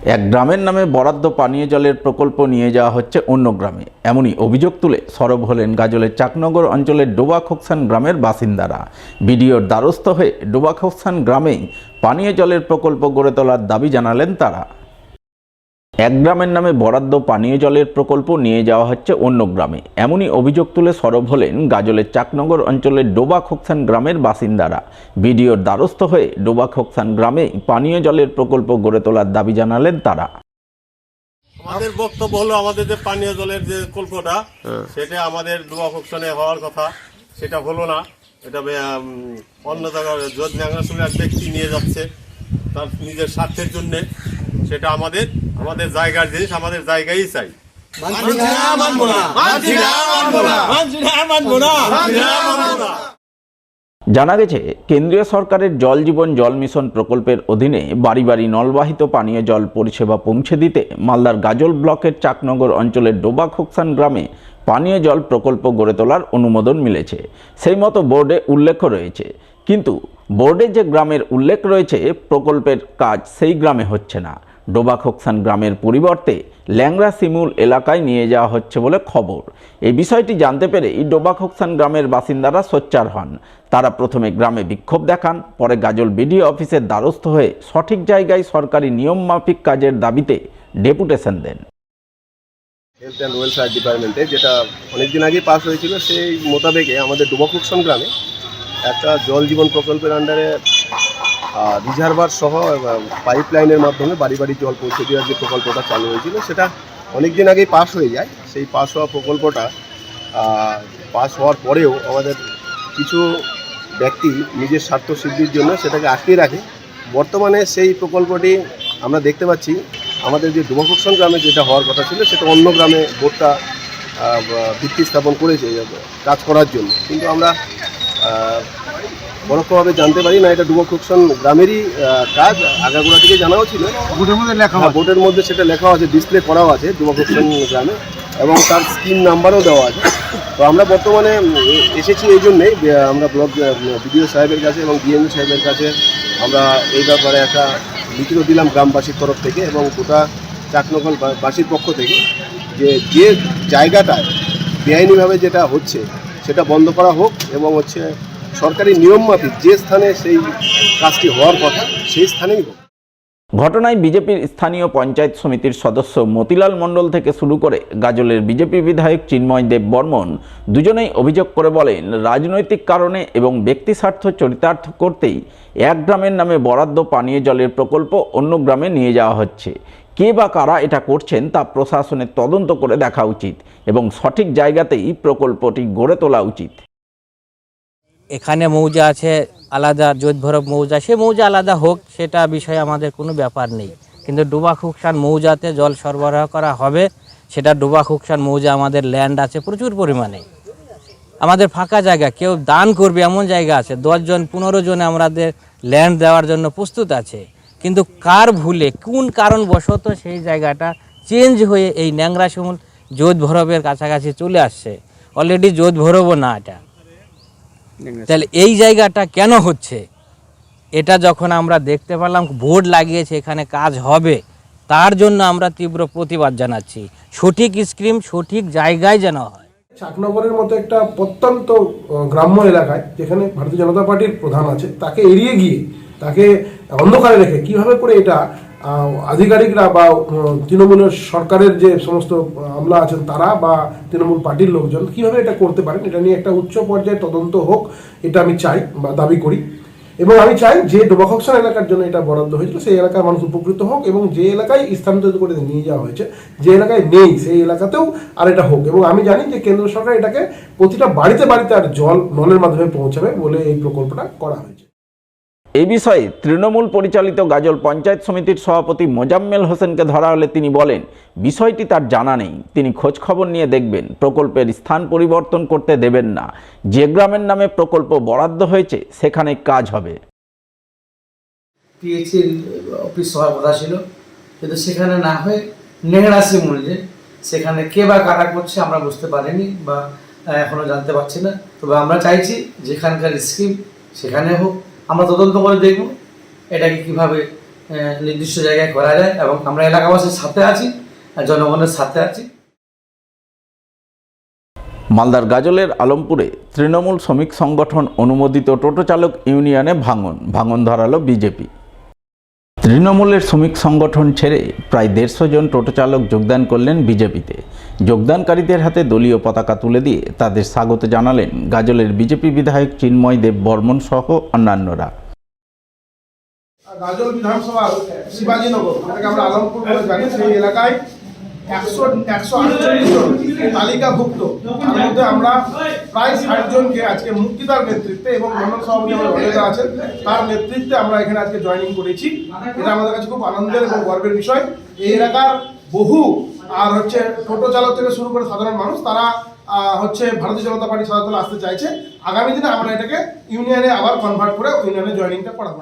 এক গ্রামের নামে বরাদ্দ পানীয় জলের প্রকল্প নিয়ে যাওয়া হচ্ছে অন্য গ্রামে, এমনই অভিযোগ তুলে সরব হলেন গাজলের চাকনগর অঞ্চলের ডোবাখোকসান গ্রামের বাসিন্দারা। বিডিওর দ্বারস্থ হয়ে ডোবাখোকসান গ্রামেই পানীয় জলের প্রকল্প গড়ে তোলার দাবি জানালেন তারা। এক গ্রামের নামে বরাদ্দ পানীয় জলের প্রকল্প নিয়ে যাওয়া হচ্ছে অন্য গ্রামে, এমনই অভিযোগ তুলে সরব হলেন গাজলের চাকনগর অঞ্চলের ডোবাখোকসান গ্রামের বাসিন্দারা। বিডিওর দ্বারস্থ হয়ে ডোবাখোকসান গ্রামে পানীয় জলের প্রকল্প গড়ে তোলার দাবি জানালেন তারা। আমাদের বক্তব্য হলো, আমাদের যে পানীয় জলের যে প্রকল্পটা সেটা আমাদের ডোবাখোকসানে হওয়ার কথা, সেটা হলো না। এটা অন্য জায়গায় জোরনাগাসুলের এক ব্যক্তি নিয়ে যাচ্ছে তার নিজের স্বার্থের জন্য। সেটা আমাদের জায়গার জিনিস, আমাদের জায়গায় চাই। জানা গেছে, কেন্দ্রীয় সরকারের জল জীবন জল মিশন প্রকল্পের অধীনে বাড়ি বাড়ি নলবাহিত পানীয় জল পরিষেবা পৌঁছে দিতে মালদার গাজল ব্লকের চাকনগর অঞ্চলের ডোবাখোকসান গ্রামে পানীয় জল প্রকল্প গড়ে তোলার অনুমোদন মিলেছে। সেই মতো বোর্ডে উল্লেখ রয়েছে, কিন্তু বোর্ডে যে গ্রামের উল্লেখ রয়েছে প্রকল্পের কাজ সেই গ্রামে হচ্ছে না। ডোবাখোকসান গ্রামের পরিবর্তে ল্যাংরা শিমুল এলাকায় নিয়ে যাওয়া হচ্ছে বলে খবর। এই বিষয়টি জানতে পেরেই ডোবাখোকসান গ্রামের বাসিন্দারা সোচ্চার হন। তারা প্রথমে গ্রামে বিক্ষোভ দেখান, পরে গাজল বিডিও অফিসের দ্বারস্থ হয়ে সঠিক জায়গায় সরকারি নিয়ম মাফিক কাজের দাবিতে ডেপুটেশন দেন। হেলথ অ্যান্ড ওয়েলফেয়ার ডিপার্টমেন্টে যেটা অনেকদিন আগে পাস হয়েছিল, সেই মোতাবেকে আমাদের ডোবাখোকসান গ্রামে একটা জল জীবন প্রকল্পের আন্ডারে রিজার্ভার সহ পাইপ লাইনের মাধ্যমে বাড়ি বাড়ি জল পৌঁছে দেওয়ার যে প্রকল্পটা চালু হয়েছিল, সেটা অনেক দিন আগেই পাস হয়ে যায়। সেই পাস হওয়া প্রকল্পটা পাস হওয়ার পরেও আমাদের কিছু ব্যক্তি নিজের স্বার্থ সিদ্ধির জন্য সেটাকে আটকে রাখে। বর্তমানে সেই প্রকল্পটি আমরা দেখতে পাচ্ছি আমাদের যে ডোবাখোকসান গ্রামে যেটা হওয়ার কথা ছিল, সেটা অন্য গ্রামে বোর্ডটা ভিত্তি স্থাপন করেছে কাজ করার জন্য। কিন্তু আমরা পরোক্ষভাবে জানতে পারি না এটা ডোবাখোকসান গ্রামেরই কাজ। আগাগোড়া থেকে জানাও ছিল, বোর্ডের মধ্যে সেটা লেখা আছে, ডিসপ্লে করাও আছে ডোবাখোকসান গ্রামে, এবং তার স্কিম নাম্বারও দেওয়া আছে। তো আমরা বর্তমানে এসেছি এই জন্যেই, আমরা ব্লক বিডিও সাহেবের কাছে এবং ডিএমও সাহেবের কাছে আমরা এই ব্যাপারে একটা লিখিত দিলাম গ্রামবাসীর তরফ থেকে এবং গোটা চাকনগর বাসীর পক্ষ থেকে, যে জায়গাটায় বেআইনিভাবে যেটা হচ্ছে সেটা বন্ধ করা হোক, এবং সরকারি নিয়ম মাফিক যে স্থানে সেই কাজটি হওয়ার কথা সেই স্থানেই হোক। ঘটনায় বিজেপির স্থানীয় পঞ্চায়েত সমিতির সদস্য মতিলাল মণ্ডল থেকে শুরু করে গাজলের বিজেপি বিধায়ক চিন্ময় দেব বর্মন দুজনেই অভিযোগ করে বলেন, রাজনৈতিক কারণে এবং ব্যক্তি স্বার্থ চরিতার্থ করতেই এক গ্রামের নামে বরাদ্দ পানীয় জলের প্রকল্প অন্য গ্রামে নিয়ে যাওয়া হচ্ছে। কে বা কারা এটা করছেন তা প্রশাসনের তদন্ত করে দেখা উচিত এবং সঠিক জায়গাতেই প্রকল্পটি গড়ে তোলা উচিত। এখানে মৌজা আছে আলাদা, জোতভরব মৌজা, সে মৌজা আলাদা হোক, সেটা বিষয়ে আমাদের কোনো ব্যাপার নেই। কিন্তু ডোবাখোকসান মৌজাতে জল সরবরাহ করা হবে, সেটা ডোবাখোকসান মৌজা আমাদের ল্যান্ড আছে প্রচুর পরিমাণে, আমাদের ফাঁকা জায়গা, কেউ দান করবে এমন জায়গা আছে, 10 জন 15 জনে আমাদের ল্যান্ড দেওয়ার জন্য প্রস্তুত আছে। কিন্তু কার ভুলে, কোন কারণবশত সেই জায়গাটা চেঞ্জ হয়ে এই ন্যাংরা শিমুল জোতভরবের কাছাকাছি চলে আসছে। অলরেডি জোতভরবও না এটা, তাহলে এই জায়গাটা কেন হচ্ছে? এটা যখন আমরা দেখতে পেলাম বোর্ড লাগিয়েছে এখানে কাজ হবে, তার জন্য আমরা তীব্র প্রতিবাদ জানাচ্ছি। সঠিক স্কিম সঠিক জায়গায় যেন হয়। চাকনগরের মতো একটা প্রত্যন্ত গ্রাম্য এলাকায় যেখানে ভারতীয় জনতা পার্টির প্রধান আছে, তাকে এড়িয়ে গিয়ে, তাকে অন্ধকারে রেখে কিভাবে করে এটা আধিকারিকরা বা তৃণমূলের সরকারের যে সমস্ত আমলা আছেন তারা বা তৃণমূল পার্টির লোকজন কিভাবে এটা করতে পারেন, এটা নিয়ে একটা উচ্চ পর্যায়ে তদন্ত হোক, এটা আমি চাই বা দাবি করি। এবং আমি চাই যে ডোবাখোকসান এলাকার জন্য এটা বরাদ্দ হয়েছিল সেই এলাকার মানুষ উপকৃত হোক, এবং যে এলাকায় স্থানান্তরিত করে নিয়ে যাওয়া হয়েছে, যে এলাকায় নেই সেই এলাকাতেও আর এটা হোক। এবং আমি জানি যে কেন্দ্র সরকার এটাকে প্রতিটা বাড়িতে বাড়িতে আর জল নলের মাধ্যমে পৌঁছাবে বলে এই প্রকল্পটা করা হয়েছে। এই বিষয়ে তৃণমূল পরিচালিত গাজল পঞ্চায়েত সমিতির সভাপতি মোজাম্মেল হোসেনকে ধরা হলে তিনি বলেন, বিষয়টি তার জানা নেই, তিনি খোঁজ খবর নিয়ে দেখবেন, প্রকল্পের স্থান পরিবর্তন করতে দেবেন না। যে গ্রামের নামে প্রকল্প বরাদ্দ হয়েছে সেখানে কাজ হবে। পিএইচির অফিস হওয়ার কথা ছিল, কিন্তু সেখানে না হয়ে ন্যাংরা শিমুল, যে সেখানে কে বা কারা করছে আমরা বুঝতে পারিনি বা এখনো জানতে পারছি না। তবে আমরা চাইছি যেখানকার স্কিম সেখানে হোক, আমরা তদন্ত করে দেখব এটাকে কীভাবে নির্দিষ্ট জায়গায় করা যায়, এবং আমরা এলাকাবাসীর সাথে আছি, জনগণের সাথে আছি। মালদার গাজলের আলমপুরে তৃণমূল শ্রমিক সংগঠন অনুমোদিত টোটো চালক ইউনিয়নে ভাঙন ধরালো বিজেপি। তৃণমূলের শ্রমিক সংগঠন ছেড়ে প্রায় 150 জন টোটো চালক যোগদান করলেন বিজেপিতে। যোগদানকারীদের হাতে দলীয় পতাকা তুলে দিয়ে তাদের স্বাগত জানালেন গাজলের বিজেপি বিধায়ক চিন্ময় দেব বর্মন সহ অন্যান্যরা। গাজল বিধানসভার শিবাজীনগর, যেটাকে আমরা আলমপুর বলে জানি, সেই এলাকায় 148 জন তালিকাভুক্ত, তার মধ্যে আমরা প্রায় 60 জনকে আজকে মুক্তিদার নেতৃত্বে এবং মন্ডল সভাপতি আমার অনেকটা আছেন তার নেতৃত্বে আমরা এখানে আজকে জয়েনিং করেছি। এটা আমাদের কাছে খুব আনন্দের এবং গর্বের বিষয়। এই এলাকার বহু আর টোটো চালক থেকে শুরু করে সাধারণ মানুষ, তারা ভারতীয় জনতা পার্টি সদর দলে আসতে চাইছে। আগামী দিনে আমরা এটাকে ইউনিয়নে আবার কনভার্ট করে ইউনিয়নে জয়েনিংটা করাবো।